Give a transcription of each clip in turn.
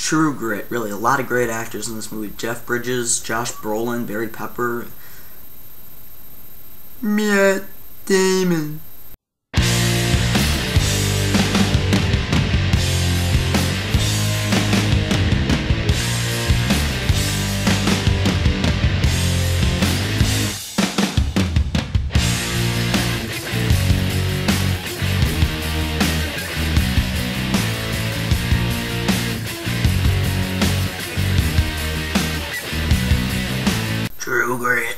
True Grit, really, a lot of great actors in this movie. Jeff Bridges, Josh Brolin, Barry Pepper, Matt Damon. True Grit.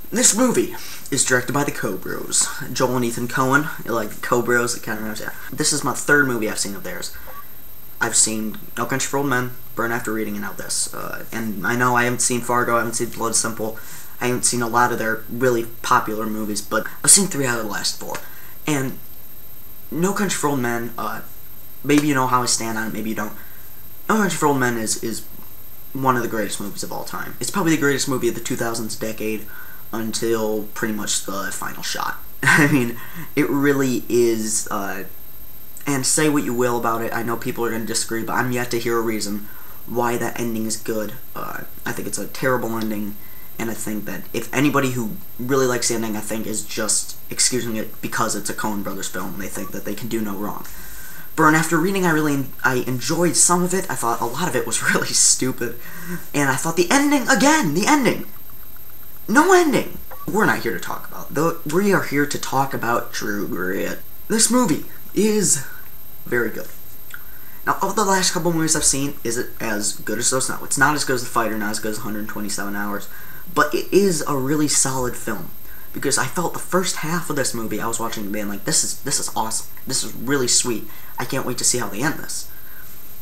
This movie is directed by the Coen Bros, Joel and Ethan Coen. Like the Coen Bros, it kind of reminds me. This is my third movie I've seen of theirs. I've seen No Country for Old Men, Burn After Reading, and now this. And I know I haven't seen Fargo, I haven't seen Blood Simple, I haven't seen a lot of their really popular movies, but I've seen 3 out of the last 4. And No Country for Old Men, maybe you know how I stand on it, maybe you don't. No Country for Old Men is one of the greatest movies of all time. It's probably the greatest movie of the 2000s decade until pretty much the final shot. I mean, it really is, and say what you will about it, I know people are going to disagree, but I'm yet to hear a reason why that ending is good. I think it's a terrible ending, and I think that if anybody who really likes the ending, I think, is just excusing it because it's a Coen Brothers film, and they think that they can do no wrong. Burn After Reading, I enjoyed some of it. I thought a lot of it was really stupid. And I thought the ending, no ending. We're not here to talk about, we are here to talk about True Grit. This movie is very good. Now, of the last couple movies I've seen, is it as good as those? No, it's not as good as The Fighter, not as good as 127 Hours, but it is a really solid film. Because I felt the first half of this movie, I was watching and being like, this is awesome. This is really sweet. I can't wait to see how they end this.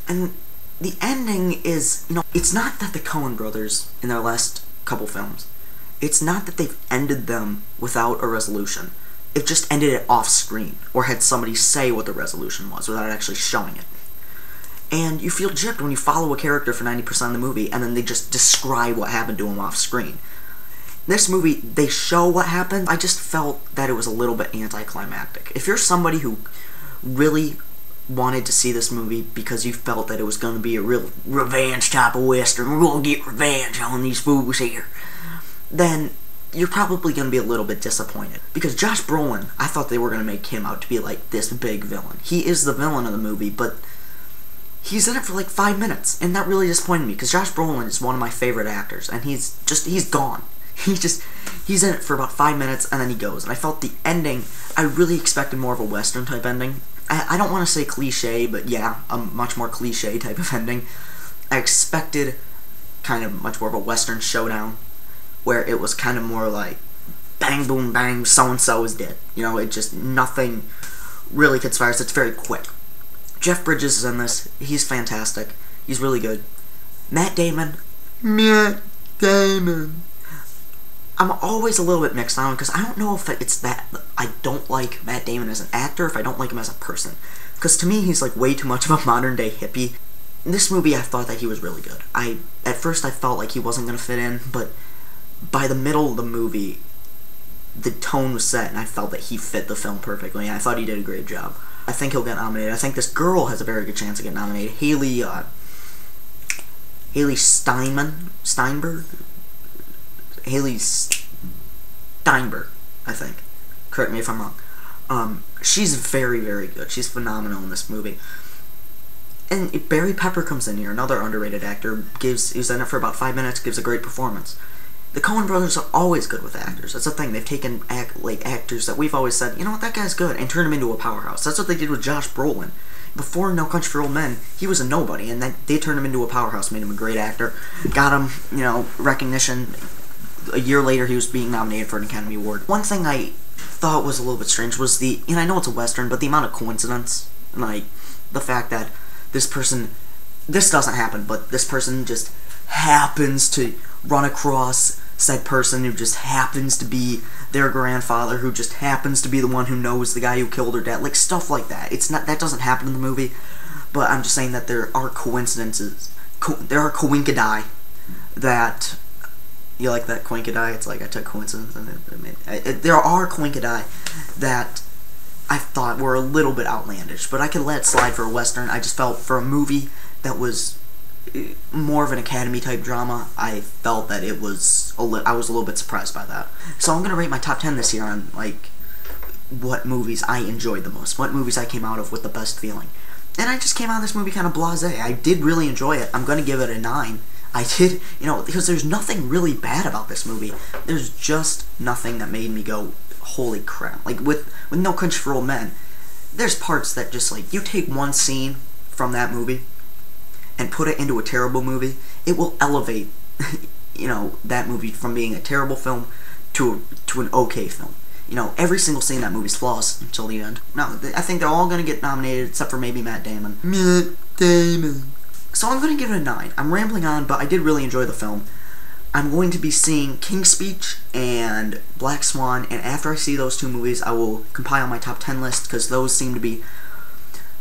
And the ending is, it's not that the Coen Brothers, in their last couple films, it's not that they've ended them without a resolution. They've just ended it off screen, or had somebody say what the resolution was without actually showing it. And you feel gypped when you follow a character for 90% of the movie, and then they just describe what happened to him off screen. This movie, they show what happened. I just felt that it was a little bit anticlimactic. If you're somebody who really wanted to see this movie because you felt that it was going to be a real revenge type of western, we're going to get revenge on these fools here, then you're probably going to be a little bit disappointed. Because Josh Brolin, I thought they were going to make him out to be like this big villain. He is the villain of the movie, but he's in it for like 5 minutes, and that really disappointed me, because Josh Brolin is one of my favorite actors, and he's gone. He's in it for about 5 minutes, and then he goes. And I felt the ending, I really expected more of a Western type ending. I don't want to say cliche, but yeah, a much more cliche type of ending. I expected kind of much more of a Western showdown, where it was kind of more like, bang, boom, bang, so-and-so is dead. It just, nothing really conspires. It's very quick. Jeff Bridges is in this. He's fantastic. He's really good. Matt Damon. I'm always a little bit mixed on him, because I don't know if it's that I don't like Matt Damon as an actor, if I don't like him as a person. Because to me, he's like way too much of a modern-day hippie. In this movie, I thought that he was really good. At first, I felt like he wasn't going to fit in, but by the middle of the movie, the tone was set, and I felt that he fit the film perfectly, and I thought he did a great job. I think he'll get nominated. I think this girl has a very good chance of getting nominated. Hailee Steinberg, I think. Correct me if I'm wrong. She's very, very good. She's phenomenal in this movie. And Barry Pepper comes in here, another underrated actor. He's in it for about 5 minutes, gives a great performance. The Coen Brothers are always good with actors. That's the thing. They've taken actors that we've always said, you know what, that guy's good, and turned him into a powerhouse. That's what they did with Josh Brolin. Before No Country for Old Men, he was a nobody, and they turned him into a powerhouse, made him a great actor, got him, recognition. A year later, he was being nominated for an Academy Award. One thing I thought was a little bit strange was and I know it's a Western, but the amount of coincidence, like, the fact that this doesn't happen, but this person just happens to run across said person who just happens to be their grandfather, who just happens to be the one who knows the guy who killed her dad, like, stuff like that. That doesn't happen in the movie, but I'm just saying that there are coincidences, there are coincidences that, you like that, coincidi? It's like I took coincidence and there are coincidi that I thought were a little bit outlandish, but I could let it slide for a Western. I just felt for a movie that was more of an Academy type drama, I felt that it was I was a little bit surprised by that. So I'm gonna rate my top 10 this year on like what movies I enjoyed the most, what movies I came out of with the best feeling. And I just came out of this movie kind of blasé. I did really enjoy it. I'm gonna give it a 9. I did, because there's nothing really bad about this movie. There's just nothing that made me go, holy crap. Like with No Country for Old Men, there's parts that just like, you take one scene from that movie and put it into a terrible movie, it will elevate, that movie from being a terrible film to an okay film. Every single scene in that movie's flawless until the end. No, I think they're all gonna get nominated except for maybe Matt Damon. Matt Damon. So I'm gonna give it a 9. I'm rambling on, but I did really enjoy the film. I'm going to be seeing King's Speech and Black Swan, and after I see those two movies, I will compile my top 10 list, because those seem to be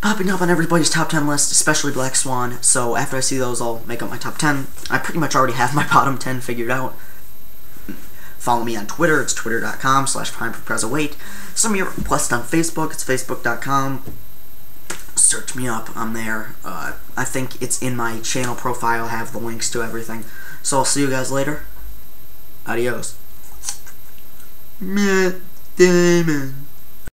popping up on everybody's top 10 list, especially Black Swan. So after I see those, I'll make up my top 10. I pretty much already have my bottom 10 figured out. Follow me on Twitter. It's twitter.com/primeforprezawait. Send me a request on Facebook. It's facebook.com. Search me up. I'm there. I think it's in my channel profile. I have the links to everything. So I'll see you guys later. Adios. Matt Damon.